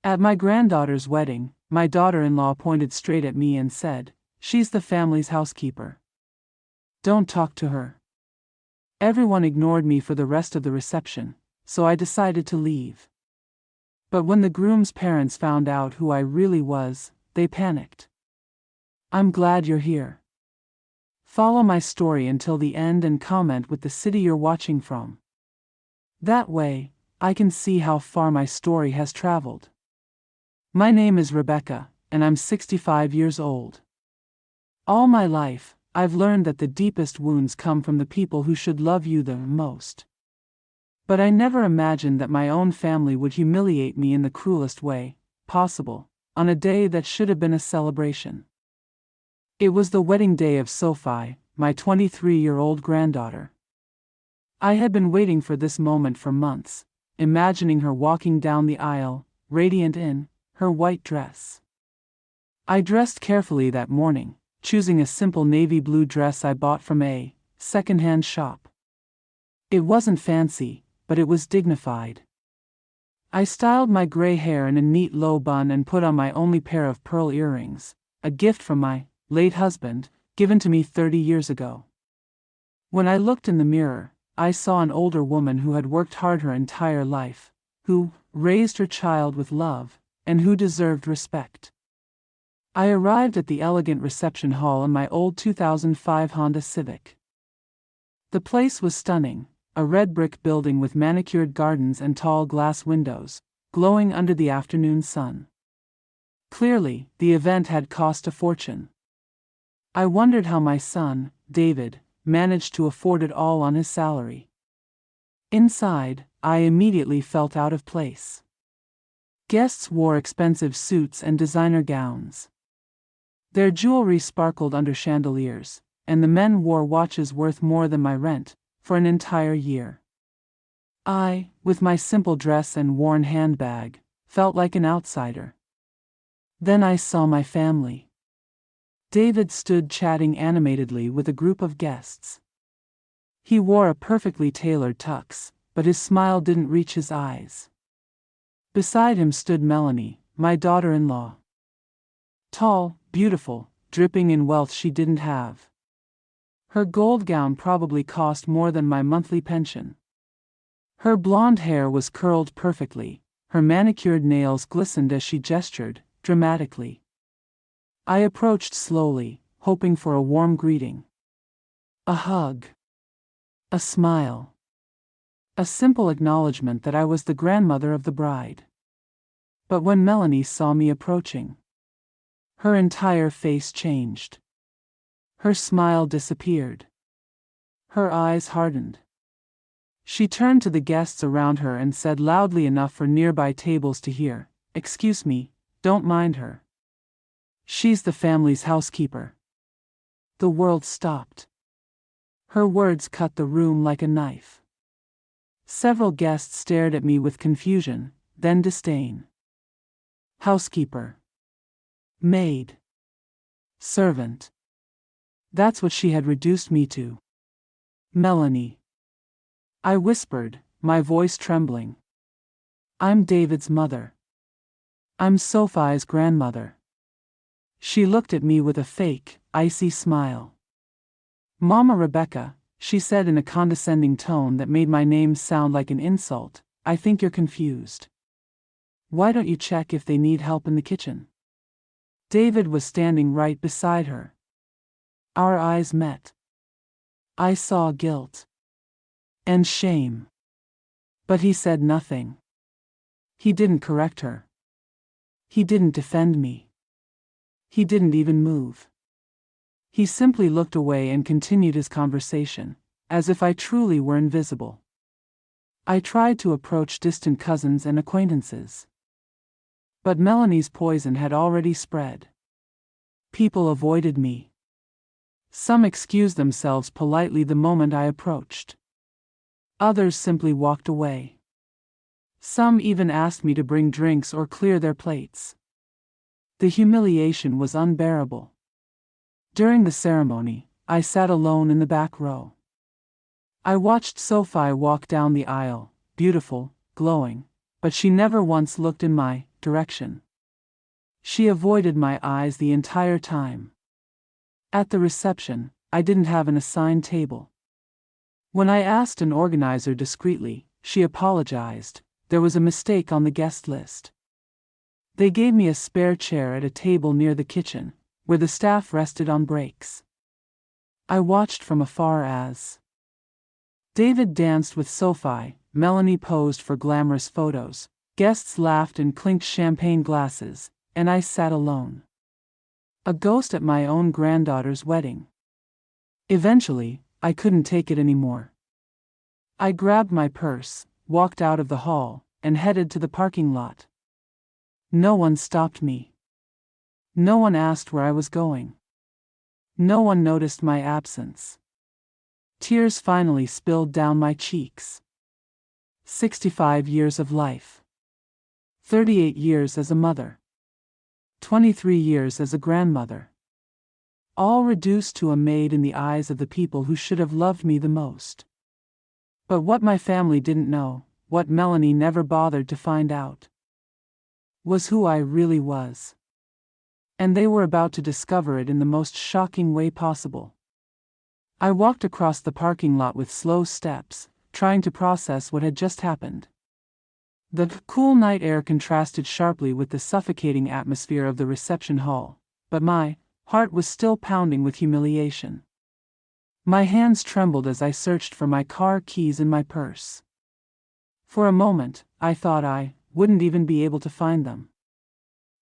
At my granddaughter's wedding, my daughter-in-law pointed straight at me and said, "She's the family's housekeeper. Don't talk to her." Everyone ignored me for the rest of the reception, so I decided to leave. But when the groom's parents found out who I really was, they panicked. I'm glad you're here. Follow my story until the end and comment with the city you're watching from. That way, I can see how far my story has traveled. My name is Rebecca, and I'm 65 years old. All my life, I've learned that the deepest wounds come from the people who should love you the most. But I never imagined that my own family would humiliate me in the cruelest way possible, on a day that should have been a celebration. It was the wedding day of Sophie, my 23-year-old granddaughter. I had been waiting for this moment for months, imagining her walking down the aisle, radiant in her white dress. I dressed carefully that morning, choosing a simple navy blue dress I bought from a second-hand shop. It wasn't fancy, but it was dignified. I styled my gray hair in a neat low bun and put on my only pair of pearl earrings, a gift from my late husband, given to me 30 years ago. When I looked in the mirror, I saw an older woman who had worked hard her entire life, who raised her child with love, and who deserved respect. I arrived at the elegant reception hall in my old 2005 Honda Civic. The place was stunning, a red brick building with manicured gardens and tall glass windows, glowing under the afternoon sun. Clearly, the event had cost a fortune. I wondered how my son, David, managed to afford it all on his salary. Inside, I immediately felt out of place. Guests wore expensive suits and designer gowns. Their jewelry sparkled under chandeliers, and the men wore watches worth more than my rent for an entire year. I, with my simple dress and worn handbag, felt like an outsider. Then I saw my family. David stood chatting animatedly with a group of guests. He wore a perfectly tailored tux, but his smile didn't reach his eyes. Beside him stood Melanie, my daughter-in-law. Tall, beautiful, dripping in wealth she didn't have. Her gold gown probably cost more than my monthly pension. Her blonde hair was curled perfectly, her manicured nails glistened as she gestured, dramatically. I approached slowly, hoping for a warm greeting. A hug. A smile. A simple acknowledgement that I was the grandmother of the bride. But when Melanie saw me approaching, her entire face changed. Her smile disappeared. Her eyes hardened. She turned to the guests around her and said loudly enough for nearby tables to hear, "Excuse me, don't mind her. She's the family's housekeeper." The world stopped. Her words cut the room like a knife. Several guests stared at me with confusion, then disdain. Housekeeper. Maid. Servant. That's what she had reduced me to. Melanie. I whispered, my voice trembling. I'm David's mother. I'm Sophie's grandmother. She looked at me with a fake, icy smile. Mama Rebecca, she said in a condescending tone that made my name sound like an insult, I think you're confused. Why don't you check if they need help in the kitchen? David was standing right beside her. Our eyes met. I saw guilt. And shame. But he said nothing. He didn't correct her. He didn't defend me. He didn't even move. He simply looked away and continued his conversation, as if I truly were invisible. I tried to approach distant cousins and acquaintances. But Melanie's poison had already spread. People avoided me. Some excused themselves politely the moment I approached. Others simply walked away. Some even asked me to bring drinks or clear their plates. The humiliation was unbearable. During the ceremony, I sat alone in the back row. I watched Sophie walk down the aisle, beautiful, glowing, but she never once looked in my direction. She avoided my eyes the entire time. At the reception, I didn't have an assigned table. When I asked an organizer discreetly, she apologized. There was a mistake on the guest list. They gave me a spare chair at a table near the kitchen, where the staff rested on breaks. I watched from afar as David danced with Sophie, Melanie posed for glamorous photos, guests laughed and clinked champagne glasses, and I sat alone. A ghost at my own granddaughter's wedding. Eventually, I couldn't take it anymore. I grabbed my purse, walked out of the hall, and headed to the parking lot. No one stopped me. No one asked where I was going. No one noticed my absence. Tears finally spilled down my cheeks. 65 years of life. 38 years as a mother. 23 years as a grandmother. All reduced to a maid in the eyes of the people who should have loved me the most. But what my family didn't know, what Melanie never bothered to find out, was who I really was. And they were about to discover it in the most shocking way possible. I walked across the parking lot with slow steps, trying to process what had just happened. The cool night air contrasted sharply with the suffocating atmosphere of the reception hall, but my heart was still pounding with humiliation. My hands trembled as I searched for my car keys in my purse. For a moment, I thought I wouldn't even be able to find them.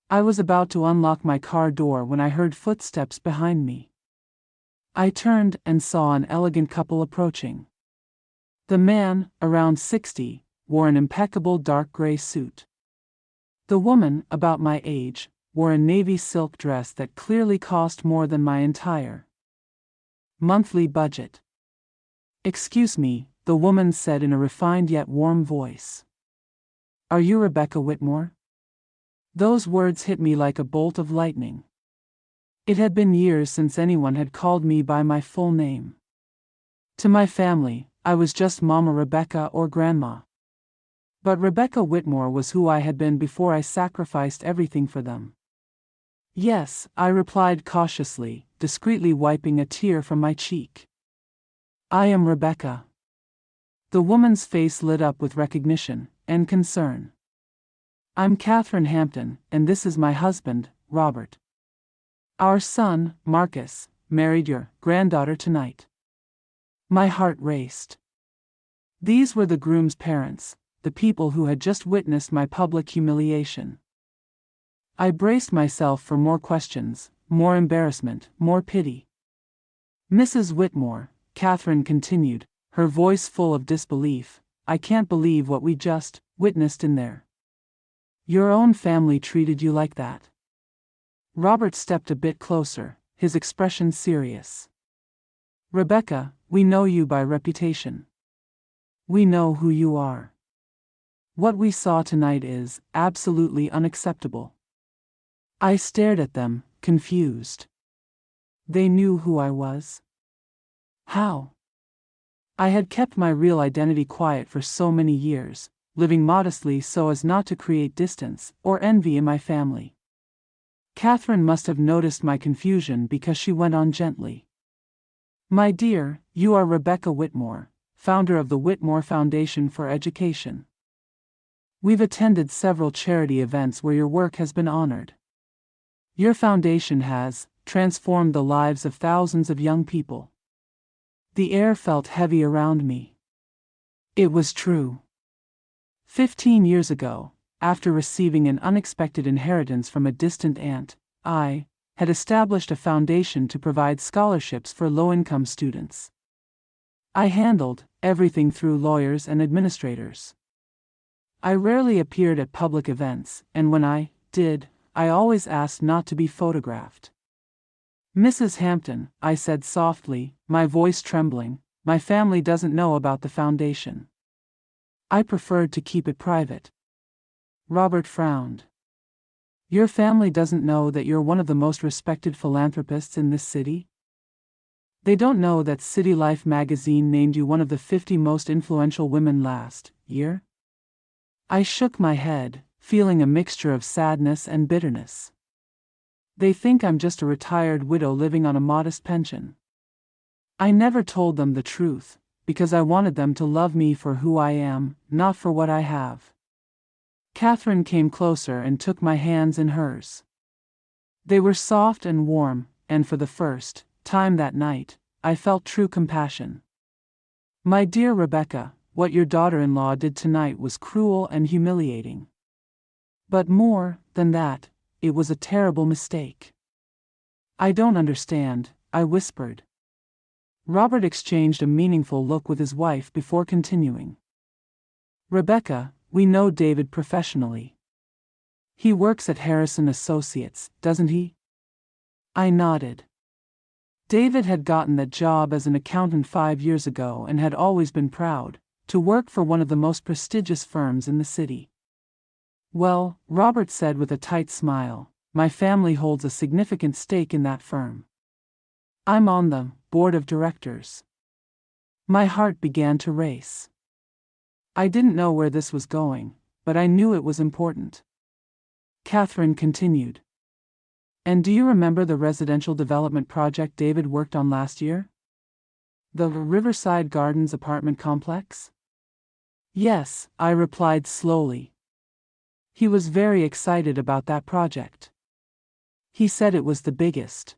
I was about to unlock my car door when I heard footsteps behind me. I turned and saw an elegant couple approaching. The man, around 60, wore an impeccable dark gray suit. The woman, about my age, wore a navy silk dress that clearly cost more than my entire monthly budget. "Excuse me," the woman said in a refined yet warm voice. "Are you Rebecca Whitmore?" Those words hit me like a bolt of lightning. It had been years since anyone had called me by my full name. To my family, I was just Mama Rebecca or Grandma. But Rebecca Whitmore was who I had been before I sacrificed everything for them. "Yes," I replied cautiously, discreetly wiping a tear from my cheek. "I am Rebecca." The woman's face lit up with recognition and concern. "I'm Catherine Hampton, and this is my husband, Robert. Our son, Marcus, married your granddaughter tonight." My heart raced. These were the groom's parents, the people who had just witnessed my public humiliation. I braced myself for more questions, more embarrassment, more pity. "Mrs. Whitmore," Catherine continued, her voice full of disbelief, "I can't believe what we just witnessed in there. Your own family treated you like that." Robert stepped a bit closer, his expression serious. "Rebecca, we know you by reputation. We know who you are. What we saw tonight is absolutely unacceptable." I stared at them, confused. They knew who I was? How? I had kept my real identity quiet for so many years, living modestly so as not to create distance or envy in my family. Catherine must have noticed my confusion because she went on gently. "My dear, you are Rebecca Whitmore, founder of the Whitmore Foundation for Education. We've attended several charity events where your work has been honored. Your foundation has transformed the lives of thousands of young people." The air felt heavy around me. It was true. 15 years ago, after receiving an unexpected inheritance from a distant aunt, I had established a foundation to provide scholarships for low-income students. I handled everything through lawyers and administrators. I rarely appeared at public events, and when I did, I always asked not to be photographed. "Mrs. Hampton," I said softly, my voice trembling, "my family doesn't know about the foundation. I preferred to keep it private." Robert frowned. "Your family doesn't know that you're one of the most respected philanthropists in this city? They don't know that City Life magazine named you one of the 50 most influential women last year?" I shook my head, feeling a mixture of sadness and bitterness. They think I'm just a retired widow living on a modest pension. I never told them the truth, because I wanted them to love me for who I am, not for what I have. Catherine came closer and took my hands in hers. They were soft and warm, and for the first time that night, I felt true compassion. My dear Rebecca, what your daughter-in-law did tonight was cruel and humiliating. But more than that, it was a terrible mistake. I don't understand, I whispered. Robert exchanged a meaningful look with his wife before continuing. Rebecca, we know David professionally. He works at Harrison Associates, doesn't he? I nodded. David had gotten that job as an accountant 5 years ago and had always been proud to work for one of the most prestigious firms in the city. Well, Robert said with a tight smile, my family holds a significant stake in that firm. I'm on the board of directors. My heart began to race. I didn't know where this was going, but I knew it was important. Catherine continued. And do you remember the residential development project David worked on last year? The Riverside Gardens apartment complex? Yes, I replied slowly. He was very excited about that project. He said it was the biggest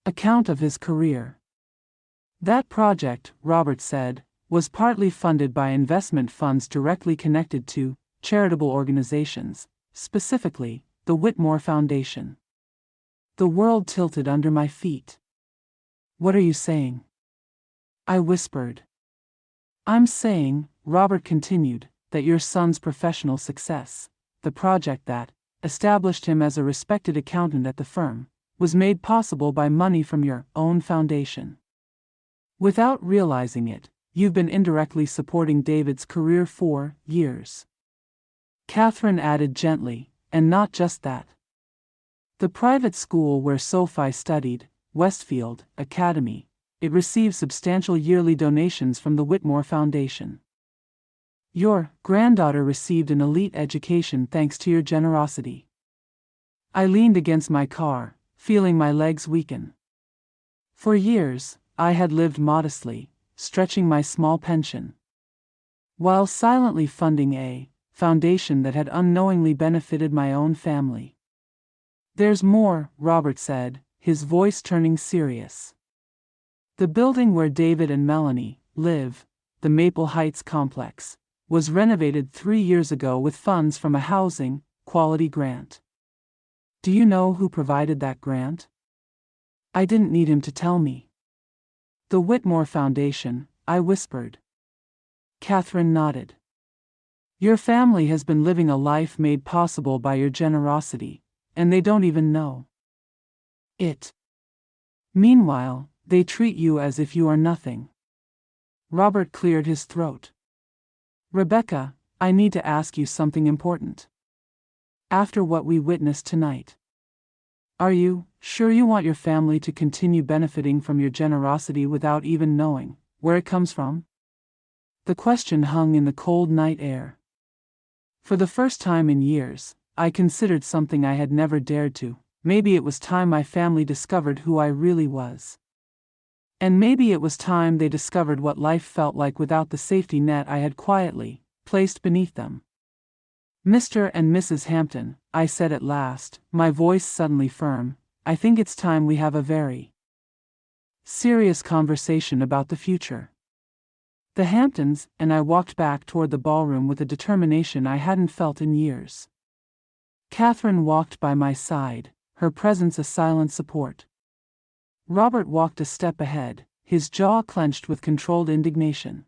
account of his career. That project, Robert said, was partly funded by investment funds directly connected to charitable organizations, specifically the Whitmore Foundation. The world tilted under my feet. What are you saying? I whispered. I'm saying, Robert continued, that your son's professional success, the project that established him as a respected accountant at the firm, was made possible by money from your own foundation. Without realizing it, you've been indirectly supporting David's career for years. Catherine added gently, and not just that. The private school where Sophie studied, Westfield Academy, it receives substantial yearly donations from the Whitmore Foundation. Your granddaughter received an elite education thanks to your generosity. I leaned against my car, feeling my legs weaken. For years, I had lived modestly, stretching my small pension, while silently funding a foundation that had unknowingly benefited my own family. There's more, Robert said, his voice turning serious. The building where David and Melanie live, the Maple Heights complex, was renovated 3 years ago with funds from a housing quality grant. Do you know who provided that grant? I didn't need him to tell me. The Whitmore Foundation, I whispered. Catherine nodded. Your family has been living a life made possible by your generosity, and they don't even know it. Meanwhile, they treat you as if you are nothing. Robert cleared his throat. Rebecca, I need to ask you something important. After what we witnessed tonight, are you sure you want your family to continue benefiting from your generosity without even knowing where it comes from? The question hung in the cold night air. For the first time in years, I considered something I had never dared to. Maybe it was time my family discovered who I really was. And maybe it was time they discovered what life felt like without the safety net I had quietly placed beneath them. Mr. and Mrs. Hampton, I said at last, my voice suddenly firm, I think it's time we have a very serious conversation about the future. The Hamptons and I walked back toward the ballroom with a determination I hadn't felt in years. Catherine walked by my side, her presence a silent support. Robert walked a step ahead, his jaw clenched with controlled indignation.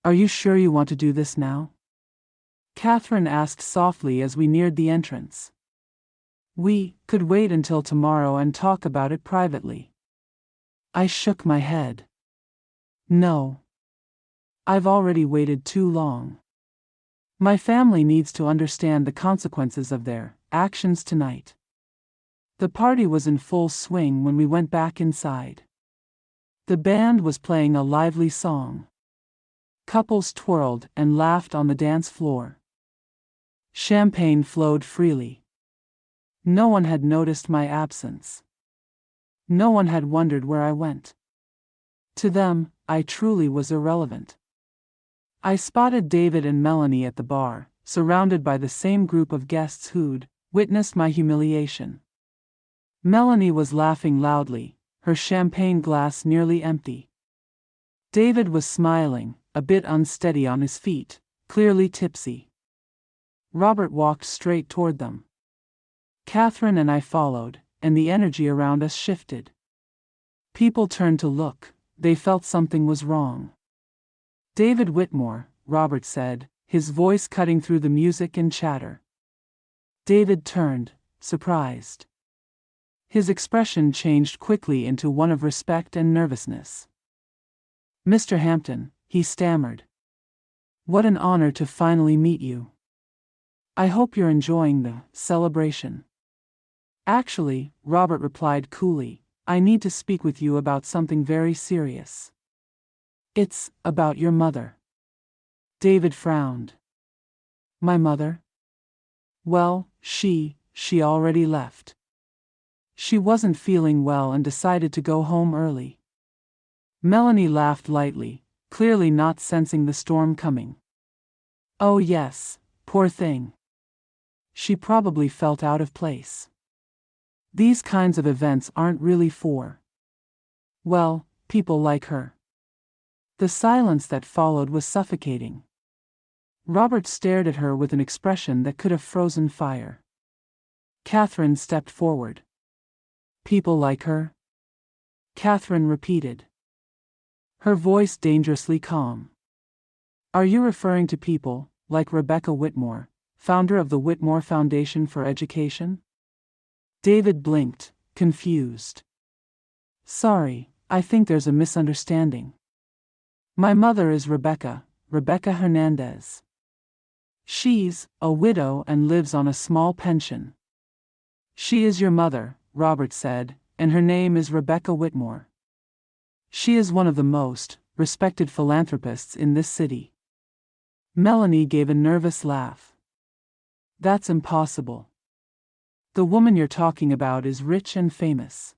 Are you sure you want to do this now? Catherine asked softly as we neared the entrance. We could wait until tomorrow and talk about it privately. I shook my head. No. I've already waited too long. My family needs to understand the consequences of their actions tonight. The party was in full swing when we went back inside. The band was playing a lively song. Couples twirled and laughed on the dance floor. Champagne flowed freely. No one had noticed my absence. No one had wondered where I went. To them, I truly was irrelevant. I spotted David and Melanie at the bar, surrounded by the same group of guests who'd witnessed my humiliation. Melanie was laughing loudly, her champagne glass nearly empty. David was smiling, a bit unsteady on his feet, clearly tipsy. Robert walked straight toward them. Catherine and I followed, and the energy around us shifted. People turned to look, they felt something was wrong. David Whitmore, Robert said, his voice cutting through the music and chatter. David turned, surprised. His expression changed quickly into one of respect and nervousness. "Mr. Hampton," he stammered. "What an honor to finally meet you. I hope you're enjoying the celebration." "Actually," Robert replied coolly, "I need to speak with you about something very serious. It's about your mother." David frowned. "My mother? Well, she already left. She wasn't feeling well and decided to go home early." Melanie laughed lightly, clearly not sensing the storm coming. "Oh yes, poor thing. She probably felt out of place. These kinds of events aren't really for, well, people like her." The silence that followed was suffocating. Robert stared at her with an expression that could have frozen fire. Catherine stepped forward. "People like her?" Catherine repeated, her voice dangerously calm. "Are you referring to people like Rebecca Whitmore, founder of the Whitmore Foundation for Education?" David blinked, confused. "Sorry, I think there's a misunderstanding. My mother is Rebecca Hernandez. She's a widow and lives on a small pension." "She is your mother," Robert said, "and her name is Rebecca Whitmore. She is one of the most respected philanthropists in this city." Melanie gave a nervous laugh. "That's impossible. The woman you're talking about is rich and famous.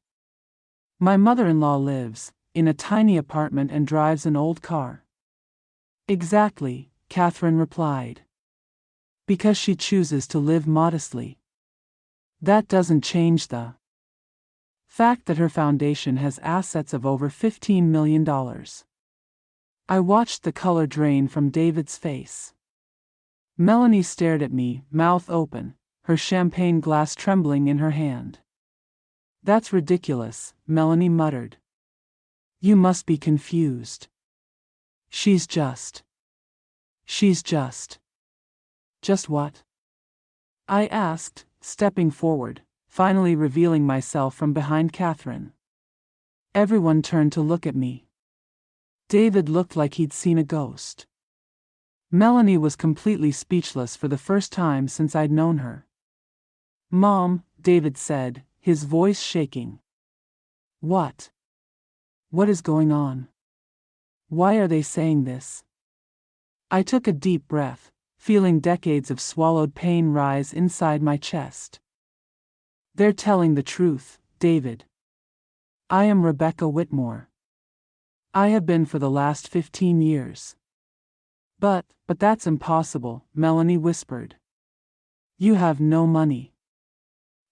My mother-in-law lives in a tiny apartment and drives an old car." "Exactly," Catherine replied. "Because she chooses to live modestly. That doesn't change the fact that her foundation has assets of over $15 million. I watched the color drain from David's face. Melanie stared at me, mouth open, her champagne glass trembling in her hand. "That's ridiculous," Melanie muttered. "You must be confused. She's just. Just what?" I asked, stepping forward, finally revealing myself from behind Catherine. Everyone turned to look at me. David looked like he'd seen a ghost. Melanie was completely speechless for the first time since I'd known her. "Mom," David said, his voice shaking. What is going on? Why are they saying this?" I took a deep breath, feeling decades of swallowed pain rise inside my chest. "They're telling the truth, David. I am Rebecca Whitmore. I have been for the last 15 years. But that's impossible," Melanie whispered. "You have no money.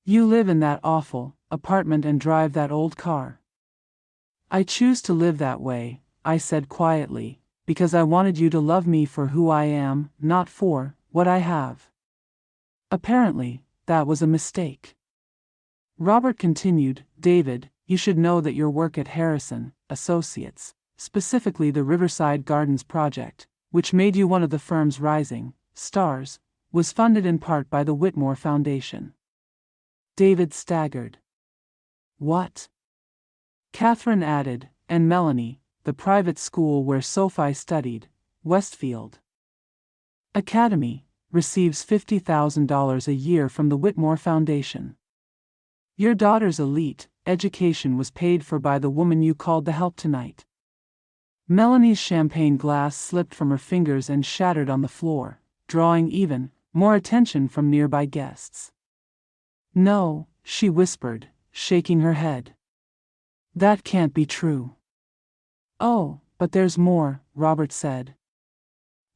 You live in that awful apartment and drive that old car." "I choose to live that way," I said quietly, "because I wanted you to love me for who I am, not for what I have." Apparently, that was a mistake. Robert continued, "David, you should know that your work at Harrison Associates, specifically the Riverside Gardens project, which made you one of the firm's rising stars, was funded in part by the Whitmore Foundation." David staggered. "What?" Catherine added, "And Melanie, the private school where Sophie studied, Westfield Academy, receives $50,000 a year from the Whitmore Foundation. Your daughter's elite education was paid for by the woman you called to help tonight." Melanie's champagne glass slipped from her fingers and shattered on the floor, drawing even more attention from nearby guests. No, she whispered, shaking her head. That can't be true. Oh, but there's more, Robert said.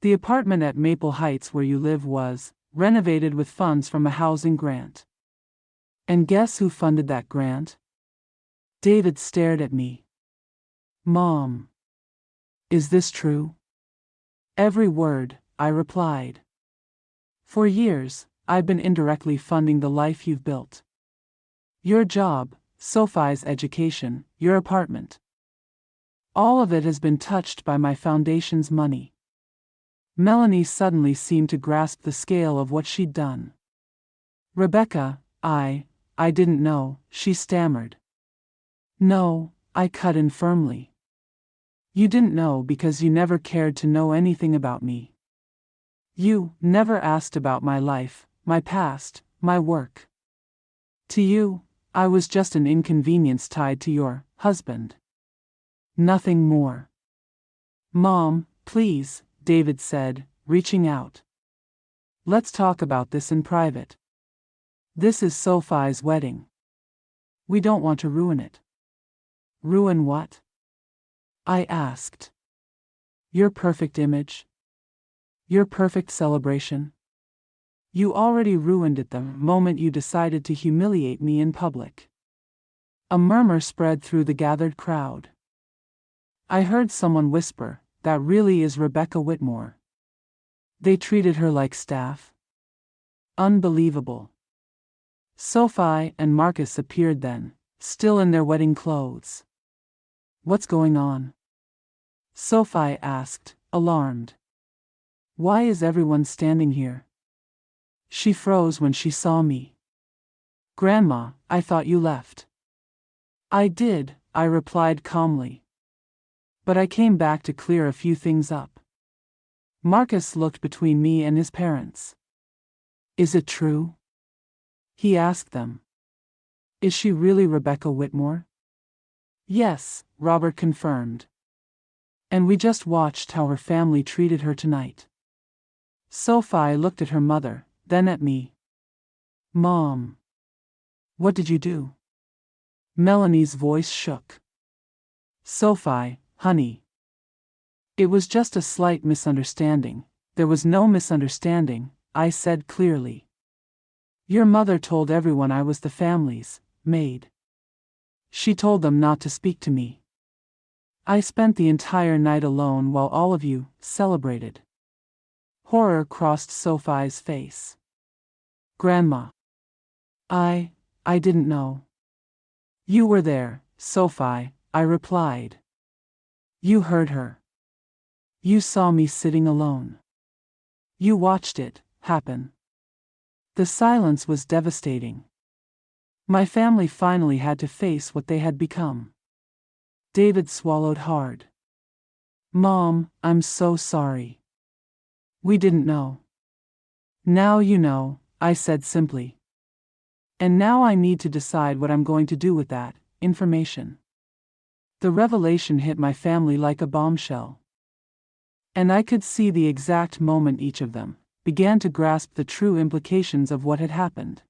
The apartment at Maple Heights where you live was renovated with funds from a housing grant. And guess who funded that grant? David stared at me. Mom. Is this true? Every word, I replied. For years, I've been indirectly funding the life you've built. Your job, Sophie's education, your apartment. All of it has been touched by my foundation's money. Melanie suddenly seemed to grasp the scale of what she'd done. Rebecca, I didn't know, she stammered. No, I cut in firmly. You didn't know because you never cared to know anything about me. You never asked about my life, my past, my work. To you, I was just an inconvenience tied to your husband. Nothing more. Mom, please, David said, reaching out. Let's talk about this in private. This is Sophie's wedding. We don't want to ruin it. Ruin what? I asked. Your perfect image? Your perfect celebration? You already ruined it the moment you decided to humiliate me in public. A murmur spread through the gathered crowd. I heard someone whisper, that really is Rebecca Whitmore. They treated her like staff. Unbelievable. Sophie and Marcus appeared then, still in their wedding clothes. What's going on? Sophie asked, alarmed. Why is everyone standing here? She froze when she saw me. Grandma, I thought you left. I did, I replied calmly. But I came back to clear a few things up. Marcus looked between me and his parents. Is it true? He asked them. Is she really Rebecca Whitmore? Yes, Robert confirmed. And we just watched how her family treated her tonight. Sophie looked at her mother, then at me. Mom. What did you do? Melanie's voice shook. Sophie, honey. It was just a slight misunderstanding. There was no misunderstanding, I said clearly. Your mother told everyone I was the family's maid. She told them not to speak to me. I spent the entire night alone while all of you celebrated. Horror crossed Sophie's face. Grandma. I didn't know. You were there, Sophie, I replied. You heard her. You saw me sitting alone. You watched it happen. The silence was devastating. My family finally had to face what they had become. David swallowed hard. Mom, I'm so sorry. We didn't know. Now you know, I said simply. And now I need to decide what I'm going to do with that information. The revelation hit my family like a bombshell. And I could see the exact moment each of them began to grasp the true implications of what had happened.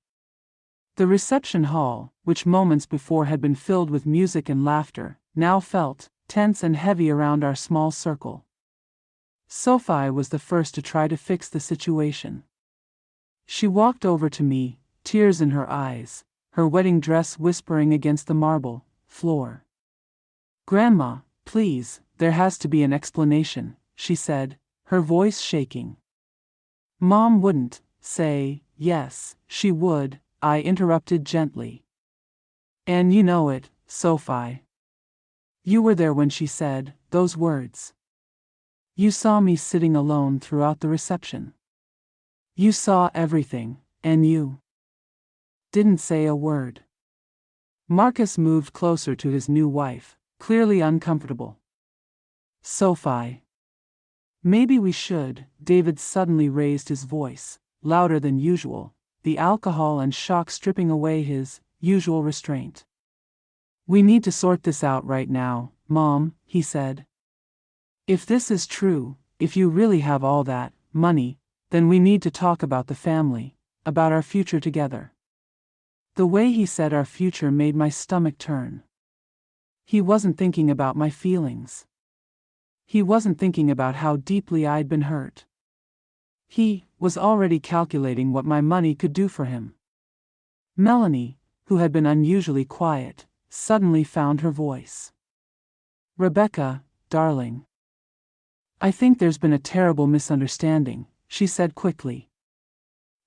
The reception hall, which moments before had been filled with music and laughter, now felt tense and heavy around our small circle. Sophie was the first to try to fix the situation. She walked over to me, tears in her eyes, her wedding dress whispering against the marble floor. Grandma, please, there has to be an explanation, she said, her voice shaking. Mom wouldn't say yes, she would, I interrupted gently. And you know it, Sophie. You were there when she said those words. You saw me sitting alone throughout the reception. You saw everything, and you didn't say a word. Marcus moved closer to his new wife, clearly uncomfortable. Sophie. Maybe we should, David suddenly raised his voice, louder than usual, the alcohol and shock stripping away his usual restraint. We need to sort this out right now, Mom, he said. If this is true, if you really have all that money, Then we need to talk about the family, about our future together. The way he said our future made my stomach turn. He wasn't thinking about my feelings. He wasn't thinking about how deeply I'd been hurt. He was already calculating what my money could do for him. Melanie, who had been unusually quiet, suddenly found her voice. "Rebecca, darling. I think there's been a terrible misunderstanding," she said quickly.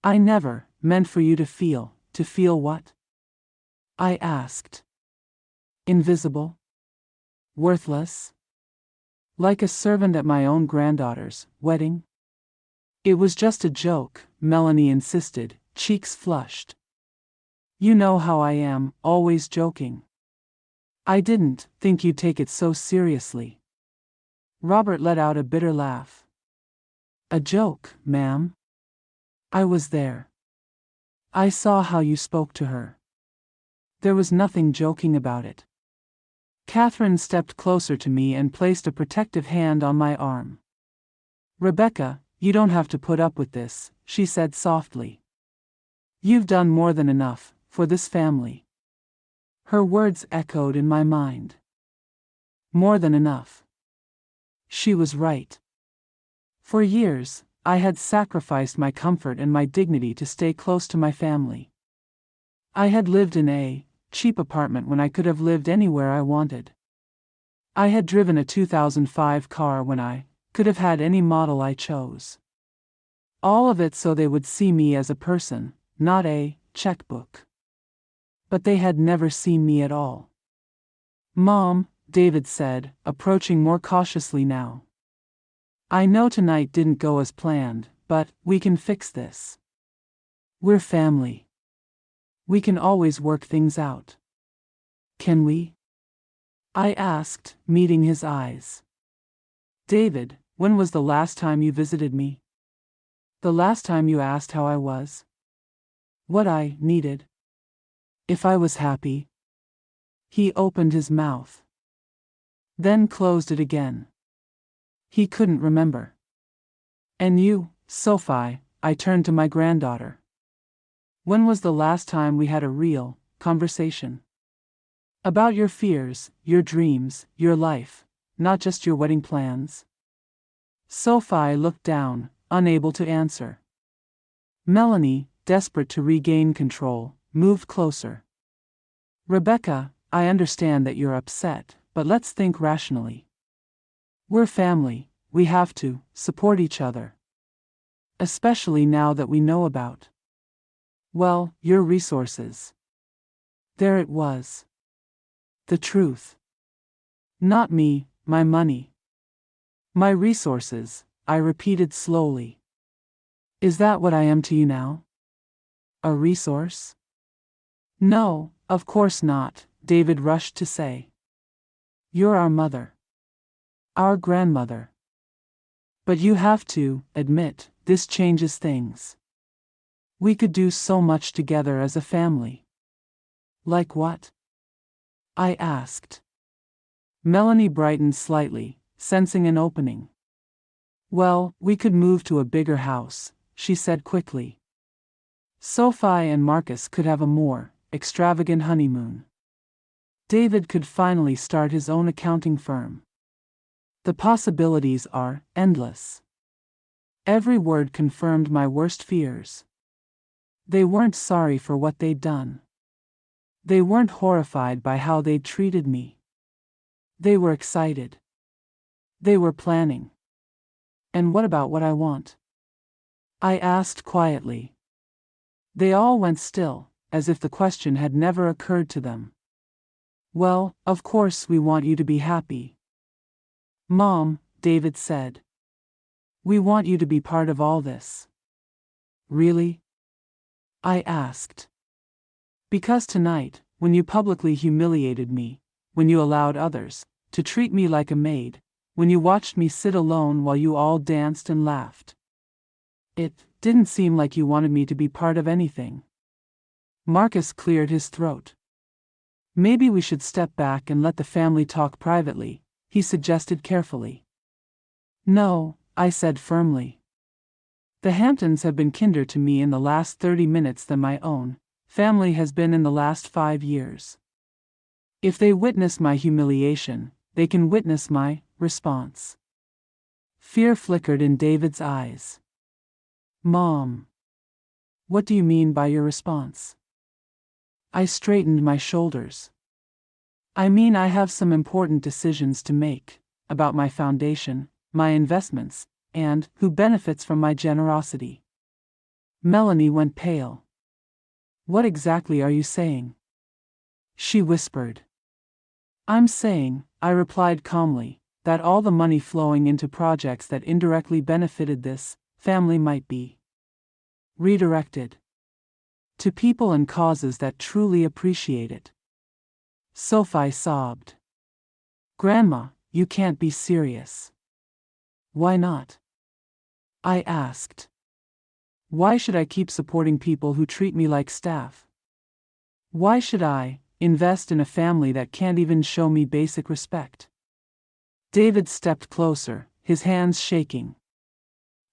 "I never meant for you to feel what?" I asked. "Invisible? Worthless? Like a servant at my own granddaughter's wedding?" "It was just a joke," Melanie insisted, cheeks flushed. "You know how I am, always joking. I didn't think you'd take it so seriously." Robert let out a bitter laugh. "A joke, ma'am? I was there. I saw how you spoke to her. There was nothing joking about it." Catherine stepped closer to me and placed a protective hand on my arm. "Rebecca, you don't have to put up with this," she said softly. "You've done more than enough for this family." Her words echoed in my mind. More than enough. She was right. For years, I had sacrificed my comfort and my dignity to stay close to my family. I had lived in a cheap apartment when I could have lived anywhere I wanted. I had driven a 2005 car when I could have had any model I chose. All of it so they would see me as a person, not a checkbook. But they had never seen me at all. "Mom," David said, approaching more cautiously now. "I know tonight didn't go as planned, but we can fix this. We're family. We can always work things out." "Can we?" I asked, meeting his eyes. "David, when was the last time you visited me? The last time you asked how I was? What I needed? If I was happy?" He opened his mouth, then closed it again. He couldn't remember. "And you, Sophie," I turned to my granddaughter. "When was the last time we had a real conversation? About your fears, your dreams, your life, not just your wedding plans?" Sophie looked down, unable to answer. Melanie, desperate to regain control, moved closer. "Rebecca, I understand that you're upset, but let's think rationally. We're family, we have to support each other. Especially now that we know about, well, your resources." There it was. The truth. Not me, my money. My resources, I repeated slowly. "Is that what I am to you now? A resource?" "No, of course not," David rushed to say. "You're our mother. Our grandmother. But you have to admit, this changes things. We could do so much together as a family." "Like what?" I asked. Melanie brightened slightly, sensing an opening. "Well, we could move to a bigger house," she said quickly. "Sophie and Marcus could have a more extravagant honeymoon. David could finally start his own accounting firm. The possibilities are endless." Every word confirmed my worst fears. They weren't sorry for what they'd done. They weren't horrified by how they'd treated me. They were excited. They were planning. "And what about what I want?" I asked quietly. They all went still, as if the question had never occurred to them. "Well, of course we want you to be happy. Mom," David said. "We want you to be part of all this." "Really?" I asked. "Because tonight, when you publicly humiliated me, when you allowed others to treat me like a maid, when you watched me sit alone while you all danced and laughed, it didn't seem like you wanted me to be part of anything." Marcus cleared his throat. "Maybe we should step back and let the family talk privately," he suggested carefully. "No," I said firmly. The Hamptons have been kinder to me in the last 30 minutes than my own family has been in the last 5 years. If they witness my humiliation, they can witness my response. Fear flickered in David's eyes. Mom, what do you mean by your response? I straightened my shoulders. I mean, I have some important decisions to make about my foundation, my investments, and who benefits from my generosity. Melanie went pale. What exactly are you saying? She whispered. I'm saying, I replied calmly, that all the money flowing into projects that indirectly benefited this family might be redirected to people and causes that truly appreciate it. Sophie sobbed. Grandma, you can't be serious. Why not? I asked. Why should I keep supporting people who treat me like staff? Why should I invest in a family that can't even show me basic respect? David stepped closer, his hands shaking.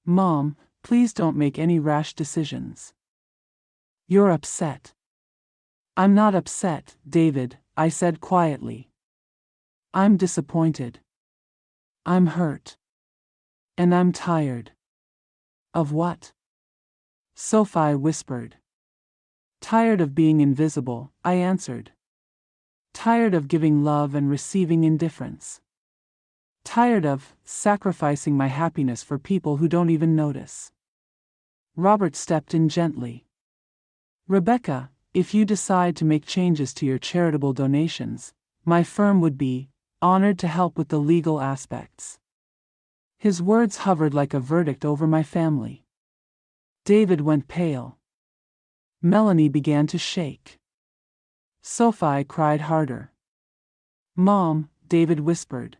Mom, please don't make any rash decisions. You're upset. I'm not upset, David, I said quietly. I'm disappointed. I'm hurt. And I'm tired. Of what? Sophie whispered. Tired of being invisible, I answered. Tired of giving love and receiving indifference. Tired of sacrificing my happiness for people who don't even notice. Robert stepped in gently. Rebecca, if you decide to make changes to your charitable donations, my firm would be honored to help with the legal aspects. His words hovered like a verdict over my family. David went pale. Melanie began to shake. Sophie cried harder. Mom, David whispered.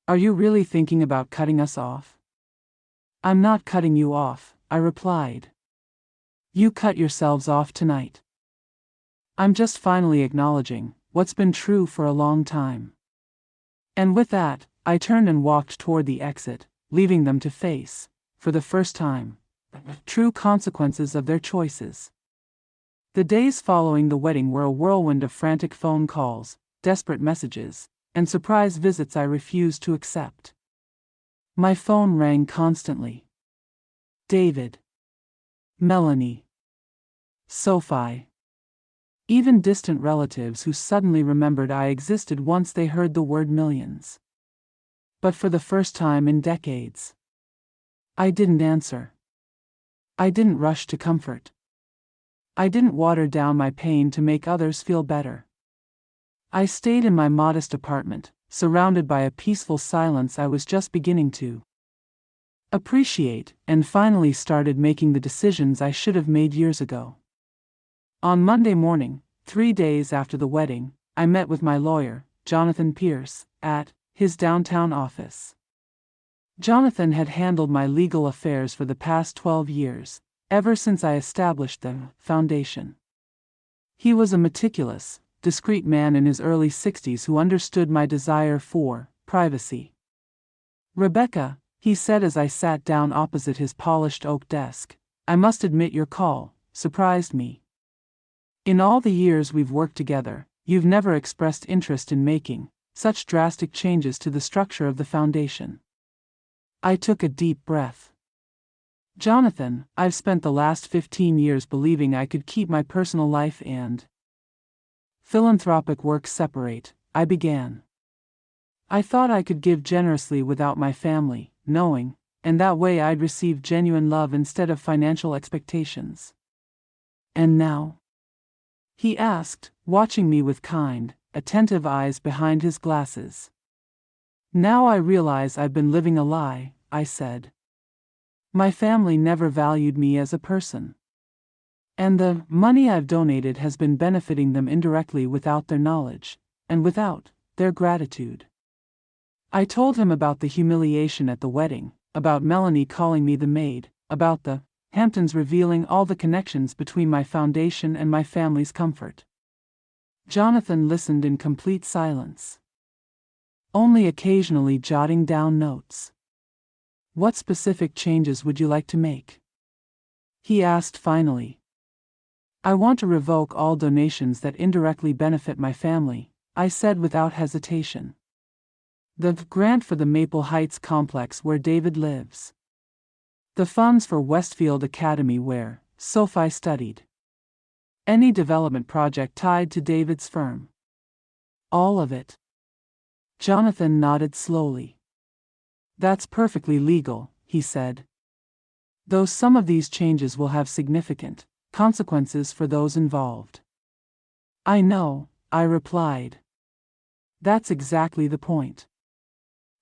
Are you really thinking about cutting us off? I'm not cutting you off, I replied. You cut yourselves off tonight. I'm just finally acknowledging what's been true for a long time. And with that, I turned and walked toward the exit, leaving them to face, for the first time, true consequences of their choices. The days following the wedding were a whirlwind of frantic phone calls, desperate messages, and surprise visits I refused to accept. My phone rang constantly. David. Melanie. Sophie. Even distant relatives who suddenly remembered I existed once they heard the word millions. But for the first time in decades, I didn't answer. I didn't rush to comfort. I didn't water down my pain to make others feel better. I stayed in my modest apartment, surrounded by a peaceful silence I was just beginning to appreciate, and finally started making the decisions I should have made years ago. On Monday morning, 3 days after the wedding, I met with my lawyer, Jonathan Pierce, at his downtown office. Jonathan had handled my legal affairs for the past 12 years, ever since I established the foundation. He was a meticulous, discreet man in his early 60s who understood my desire for privacy. Rebecca, he said as I sat down opposite his polished oak desk, I must admit your call surprised me. In all the years we've worked together, you've never expressed interest in making such drastic changes to the structure of the foundation. I took a deep breath. Jonathan, I've spent the last 15 years believing I could keep my personal life and philanthropic work separate, I began. I thought I could give generously without my family knowing, and that way I'd receive genuine love instead of financial expectations. And now? He asked, watching me with kind, attentive eyes behind his glasses. Now I realize I've been living a lie, I said. My family never valued me as a person. And the money I've donated has been benefiting them indirectly without their knowledge, and without their gratitude. I told him about the humiliation at the wedding, about Melanie calling me the maid, about the Hamptons revealing all the connections between my foundation and my family's comfort. Jonathan listened in complete silence, only occasionally jotting down notes. What specific changes would you like to make? He asked finally. I want to revoke all donations that indirectly benefit my family, I said without hesitation. The grant for the Maple Heights complex where David lives. The funds for Westfield Academy where Sophie studied. Any development project tied to David's firm. All of it. Jonathan nodded slowly. That's perfectly legal, he said. Though some of these changes will have significant consequences for those involved. I know, I replied. That's exactly the point.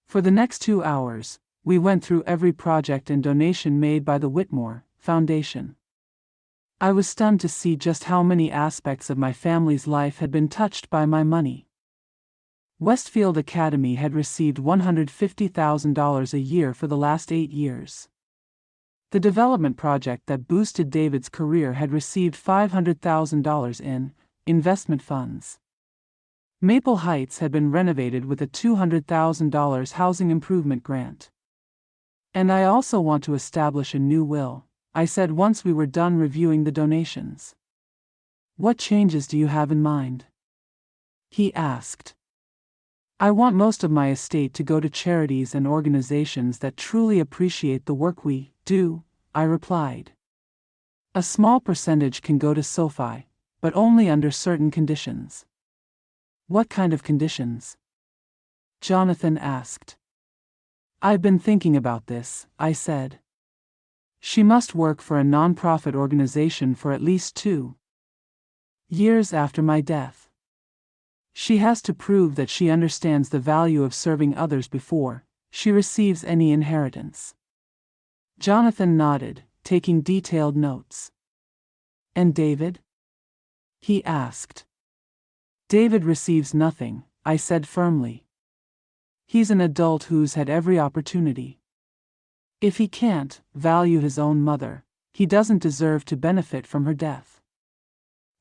For the next 2 hours, we went through every project and donation made by the Whitmore Foundation. I was stunned to see just how many aspects of my family's life had been touched by my money. Westfield Academy had received $150,000 a year for the last 8 years. The development project that boosted David's career had received $500,000 in investment funds. Maple Heights had been renovated with a $200,000 housing improvement grant. And I also want to establish a new will, I said once we were done reviewing the donations. What changes do you have in mind? He asked. I want most of my estate to go to charities and organizations that truly appreciate the work we do, I replied. A small percentage can go to Sophie, but only under certain conditions. What kind of conditions? Jonathan asked. I've been thinking about this, I said. She must work for a nonprofit organization for at least 2 years after my death. She has to prove that she understands the value of serving others before she receives any inheritance. Jonathan nodded, taking detailed notes. And David? He asked. David receives nothing, I said firmly. He's an adult who's had every opportunity. If he can't value his own mother, he doesn't deserve to benefit from her death.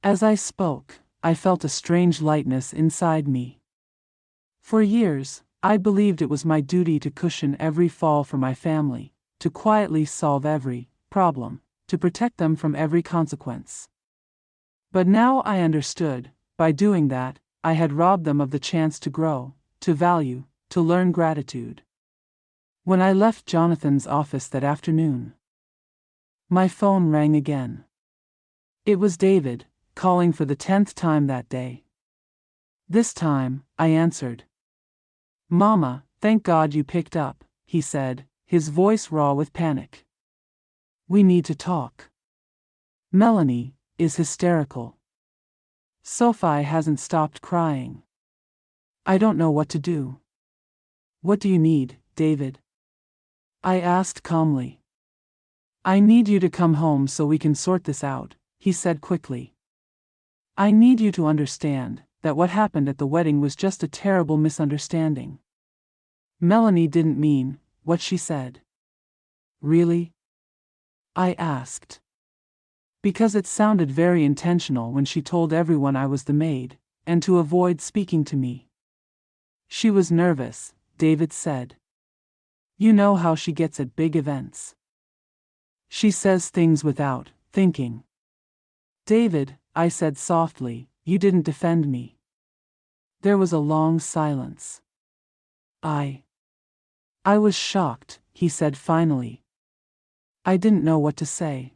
As I spoke, I felt a strange lightness inside me. For years, I believed it was my duty to cushion every fall for my family, to quietly solve every problem, to protect them from every consequence. But now I understood, by doing that, I had robbed them of the chance to grow, to value, to learn gratitude. When I left Jonathan's office that afternoon, my phone rang again. It was David, calling for the 10th time that day. This time, I answered. Mama, thank God you picked up, he said, his voice raw with panic. We need to talk. Melanie is hysterical. Sophie hasn't stopped crying. I don't know what to do. What do you need, David? I asked calmly. I need you to come home so we can sort this out, he said quickly. I need you to understand that what happened at the wedding was just a terrible misunderstanding. Melanie didn't mean what she said. Really? I asked. Because it sounded very intentional when she told everyone I was the maid, and to avoid speaking to me. She was nervous, David said. You know how she gets at big events. She says things without thinking. David, I said softly, you didn't defend me. There was a long silence. I was shocked, he said finally. I didn't know what to say.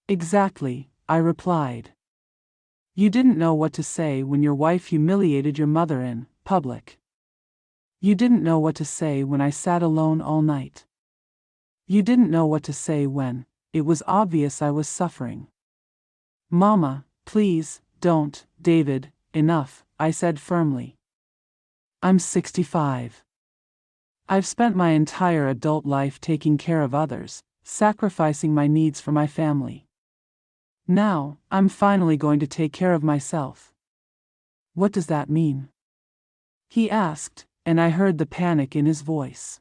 Exactly, I replied. You didn't know what to say when your wife humiliated your mother in public. You didn't know what to say when I sat alone all night. You didn't know what to say when it was obvious I was suffering. Mama, please, don't, David, enough, I said firmly. I'm 65. I've spent my entire adult life taking care of others, sacrificing my needs for my family. Now, I'm finally going to take care of myself. What does that mean? He asked, and I heard the panic in his voice.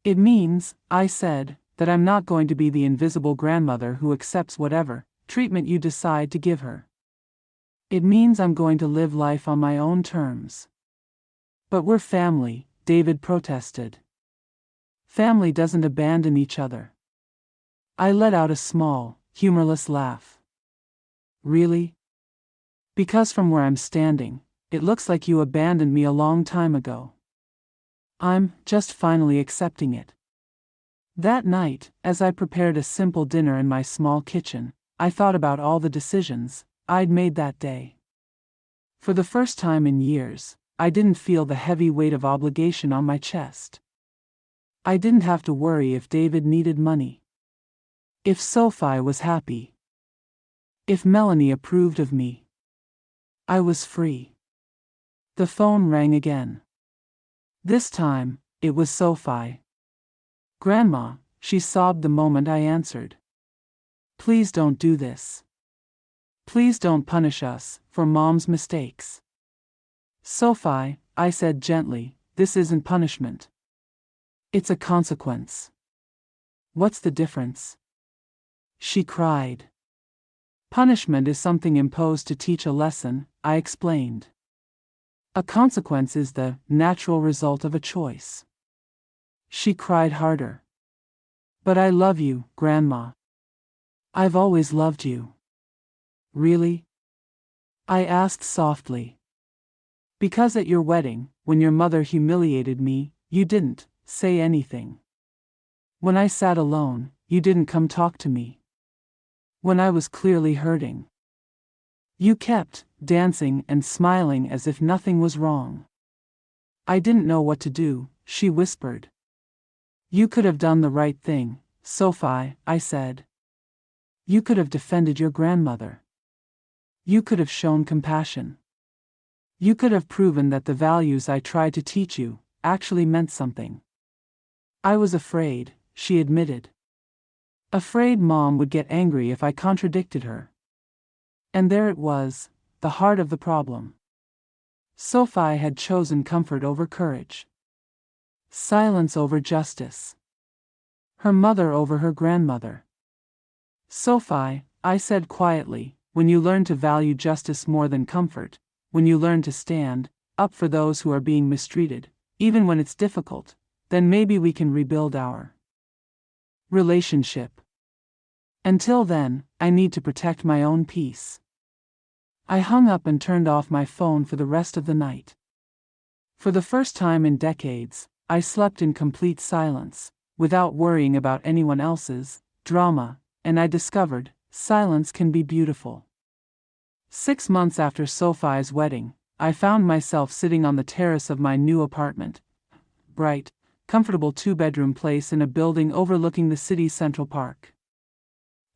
It means, I said, that I'm not going to be the invisible grandmother who accepts whatever treatment you decide to give her. It means I'm going to live life on my own terms. But we're family, David protested. Family doesn't abandon each other. I let out a small, humorless laugh. Really? Because from where I'm standing, it looks like you abandoned me a long time ago. I'm just finally accepting it. That night, as I prepared a simple dinner in my small kitchen, I thought about all the decisions I'd made that day. For the first time in years, I didn't feel the heavy weight of obligation on my chest. I didn't have to worry if David needed money, if Sophie was happy, if Melanie approved of me. I was free. The phone rang again. This time, it was Sophie. "Grandma," she sobbed the moment I answered. "Please don't do this. Please don't punish us for Mom's mistakes." "Sophie," I said gently, "this isn't punishment. It's a consequence." "What's the difference?" she cried. "Punishment is something imposed to teach a lesson," I explained. "A consequence is the natural result of a choice." She cried harder. "But I love you, Grandma. I've always loved you." "Really?" I asked softly. "Because at your wedding, when your mother humiliated me, you didn't say anything. When I sat alone, you didn't come talk to me. When I was clearly hurting, you kept dancing and smiling as if nothing was wrong." "I didn't know what to do," she whispered. "You could have done the right thing, Sophie," I said. "You could have defended your grandmother. You could have shown compassion. You could have proven that the values I tried to teach you actually meant something." "I was afraid," she admitted. "Afraid Mom would get angry if I contradicted her." And there it was, the heart of the problem. Sophie had chosen comfort over courage, silence over justice, her mother over her grandmother. "Sophie," I said quietly, "when you learn to value justice more than comfort, when you learn to stand up for those who are being mistreated, even when it's difficult, then maybe we can rebuild our relationship. Until then, I need to protect my own peace." I hung up and turned off my phone for the rest of the night. For the first time in decades, I slept in complete silence, without worrying about anyone else's drama, and I discovered silence can be beautiful. 6 months after Sophie's wedding, I found myself sitting on the terrace of my new apartment, bright, comfortable 2-bedroom place in a building overlooking the city's Central Park.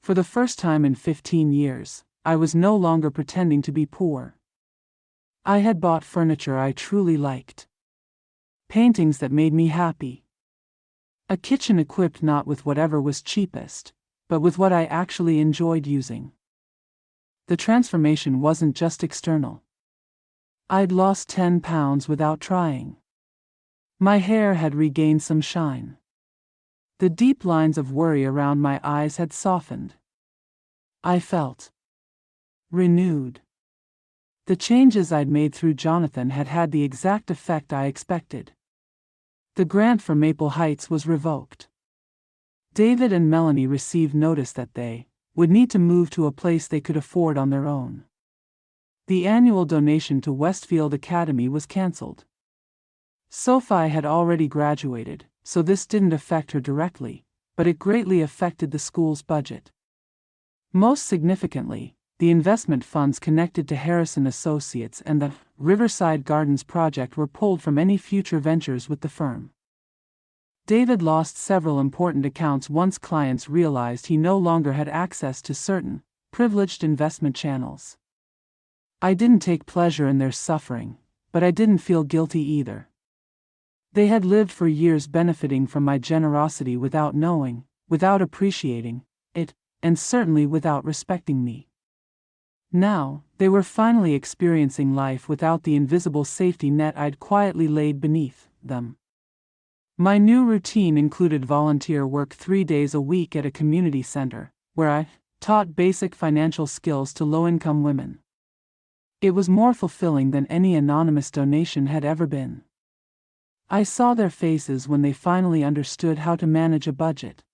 For the first time in 15 years, I was no longer pretending to be poor. I had bought furniture I truly liked, paintings that made me happy, a kitchen equipped not with whatever was cheapest, but with what I actually enjoyed using. The transformation wasn't just external. I'd lost 10 pounds without trying. My hair had regained some shine. The deep lines of worry around my eyes had softened. I felt renewed. The changes I'd made through Jonathan had had the exact effect I expected. The grant for Maple Heights was revoked. David and Melanie received notice that they would need to move to a place they could afford on their own. The annual donation to Westfield Academy was cancelled. Sophie had already graduated, so this didn't affect her directly, but it greatly affected the school's budget. Most significantly, the investment funds connected to Harrison Associates and the Riverside Gardens project were pulled from any future ventures with the firm. David lost several important accounts once clients realized he no longer had access to certain privileged investment channels. I didn't take pleasure in their suffering, but I didn't feel guilty either. They had lived for years benefiting from my generosity without knowing, without appreciating it, and certainly without respecting me. Now, they were finally experiencing life without the invisible safety net I'd quietly laid beneath them. My new routine included volunteer work 3 days a week at a community center, where I taught basic financial skills to low-income women. It was more fulfilling than any anonymous donation had ever been. I saw their faces when they finally understood how to manage a budget.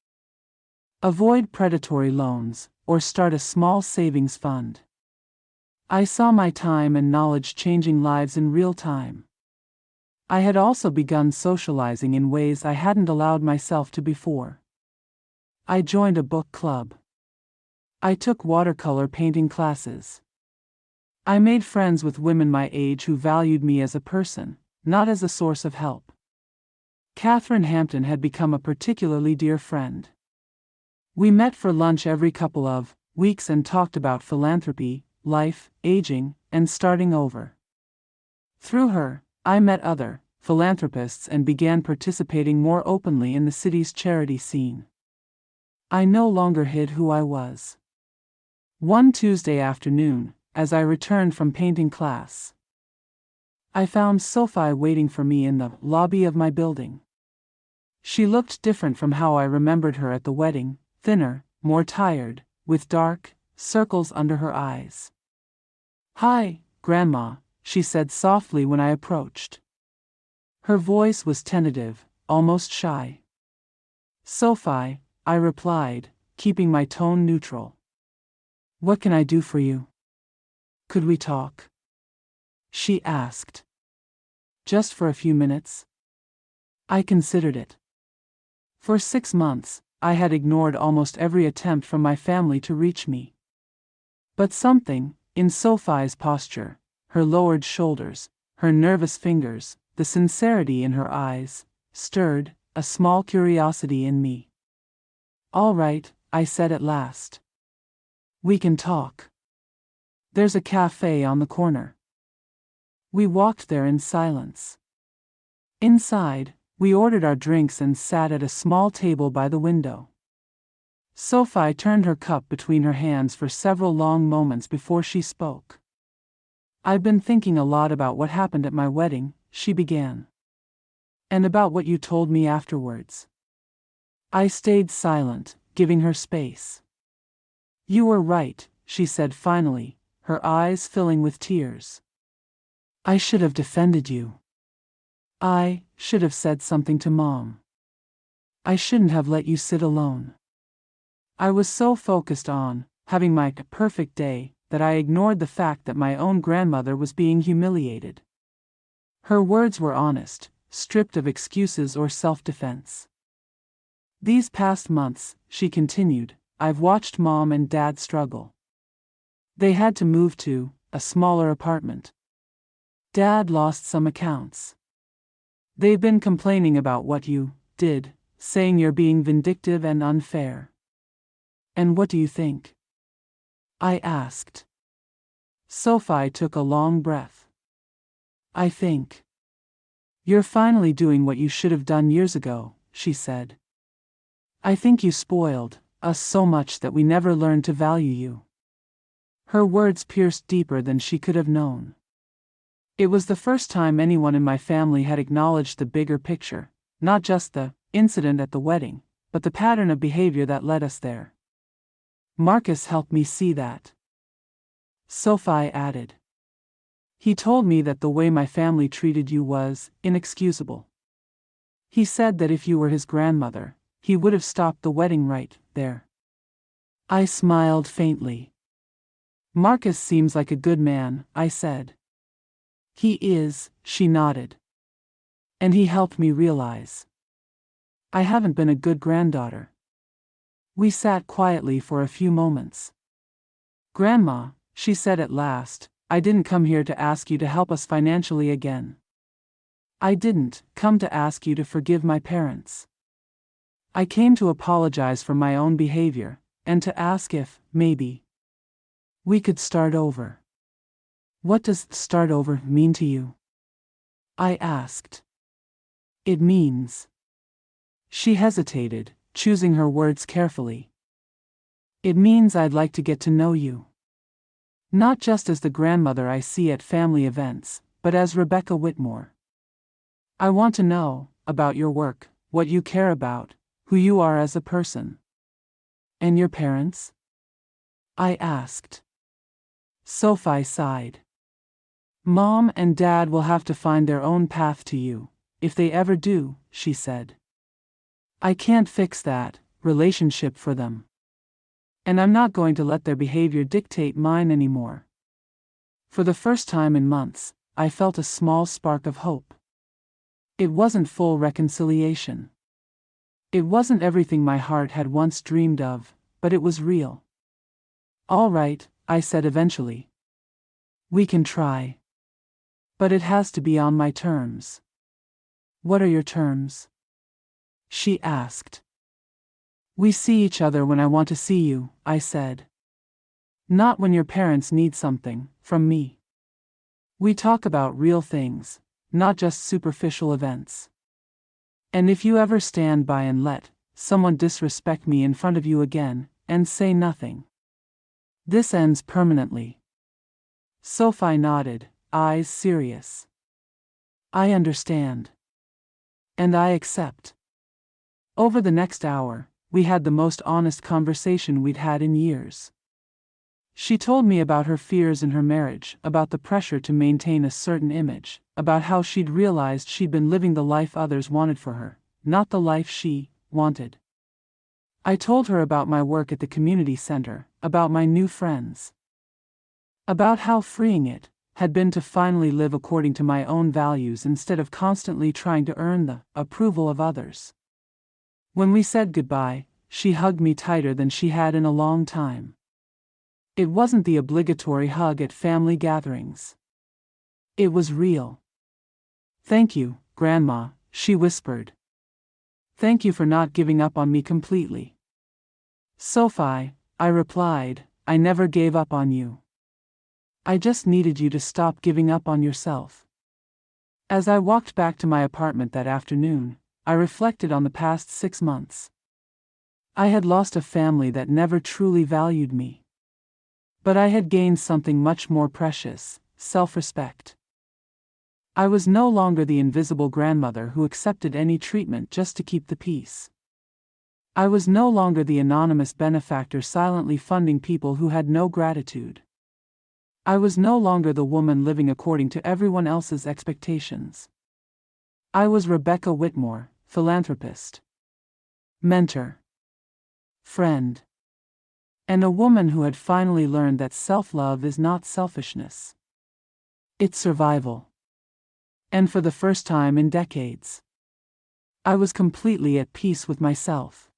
Avoid predatory loans, or start a small savings fund. I saw my time and knowledge changing lives in real time. I had also begun socializing in ways I hadn't allowed myself to before. I joined a book club. I took watercolor painting classes. I made friends with women my age who valued me as a person, not as a source of help. Catherine Hampton had become a particularly dear friend. We met for lunch every couple of weeks and talked about philanthropy, life, aging, and starting over. Through her, I met other philanthropists and began participating more openly in the city's charity scene. I no longer hid who I was. One Tuesday afternoon, as I returned from painting class, I found Sophie waiting for me in the lobby of my building. She looked different from how I remembered her at the wedding, thinner, more tired, with dark circles under her eyes. "Hi, Grandma," she said softly when I approached. Her voice was tentative, almost shy. "Sophie," I replied, keeping my tone neutral. "What can I do for you?" "Could we talk?" she asked. "Just for a few minutes?" I considered it. For 6 months, I had ignored almost every attempt from my family to reach me. But something, in Sophie's posture, her lowered shoulders, her nervous fingers, the sincerity in her eyes, stirred a small curiosity in me. "All right," I said at last. "We can talk. There's a cafe on the corner." We walked there in silence. Inside, we ordered our drinks and sat at a small table by the window. Sophie turned her cup between her hands for several long moments before she spoke. "I've been thinking a lot about what happened at my wedding," she began. "And about what you told me afterwards." I stayed silent, giving her space. "You were right," she said finally, her eyes filling with tears. "I should have defended you. I should have said something to Mom. I shouldn't have let you sit alone. I was so focused on having my perfect day that I ignored the fact that my own grandmother was being humiliated." Her words were honest, stripped of excuses or self-defense. "These past months," she continued, "I've watched Mom and Dad struggle. They had to move to a smaller apartment. Dad lost some accounts. They've been complaining about what you did, saying you're being vindictive and unfair." "And what do you think?" I asked. Sophie took a long breath. "I think you're finally doing what you should have done years ago," she said. "I think you spoiled us so much that we never learned to value you." Her words pierced deeper than she could have known. It was the first time anyone in my family had acknowledged the bigger picture, not just the incident at the wedding, but the pattern of behavior that led us there. "Marcus helped me see that," Sophie added. "He told me that the way my family treated you was inexcusable. He said that if you were his grandmother, he would have stopped the wedding right there." I smiled faintly. "Marcus seems like a good man," I said. "He is," she nodded. "And he helped me realize I haven't been a good granddaughter." We sat quietly for a few moments. "Grandma," she said at last, "I didn't come here to ask you to help us financially again. I didn't come to ask you to forgive my parents. I came to apologize for my own behavior, and to ask if, maybe, we could start over." "What does start over mean to you?" I asked. "It means—" She hesitated, choosing her words carefully. "It means I'd like to get to know you. Not just as the grandmother I see at family events, but as Rebecca Whitmore. I want to know about your work, what you care about, who you are as a person." "And your parents?" I asked. Sophie sighed. "Mom and Dad will have to find their own path to you," if they ever do, she said. I can't fix that relationship for them. And I'm not going to let their behavior dictate mine anymore. For the first time in months, I felt a small spark of hope. It wasn't full reconciliation. It wasn't everything my heart had once dreamed of, but it was real. All right, I said eventually. We can try. But it has to be on my terms. What are your terms? She asked. We see each other when I want to see you, I said. Not when your parents need something from me. We talk about real things, not just superficial events. And if you ever stand by and let someone disrespect me in front of you again, and say nothing, this ends permanently. Sophie nodded, eyes serious. I understand. And I accept. Over the next hour, we had the most honest conversation we'd had in years. She told me about her fears in her marriage, about the pressure to maintain a certain image, about how she'd realized she'd been living the life others wanted for her, not the life she wanted. I told her about my work at the community center, about my new friends. About how freeing it had been to finally live according to my own values instead of constantly trying to earn the approval of others. When we said goodbye, she hugged me tighter than she had in a long time. It wasn't the obligatory hug at family gatherings. It was real. Thank you, Grandma, she whispered. Thank you for not giving up on me completely. Sophie, I replied, I never gave up on you. I just needed you to stop giving up on yourself. As I walked back to my apartment that afternoon, I reflected on the past 6 months. I had lost a family that never truly valued me. But I had gained something much more precious, self-respect. I was no longer the invisible grandmother who accepted any treatment just to keep the peace. I was no longer the anonymous benefactor silently funding people who had no gratitude. I was no longer the woman living according to everyone else's expectations. I was Rebecca Whitmore, philanthropist, mentor, friend, and a woman who had finally learned that self-love is not selfishness. It's survival. And for the first time in decades, I was completely at peace with myself.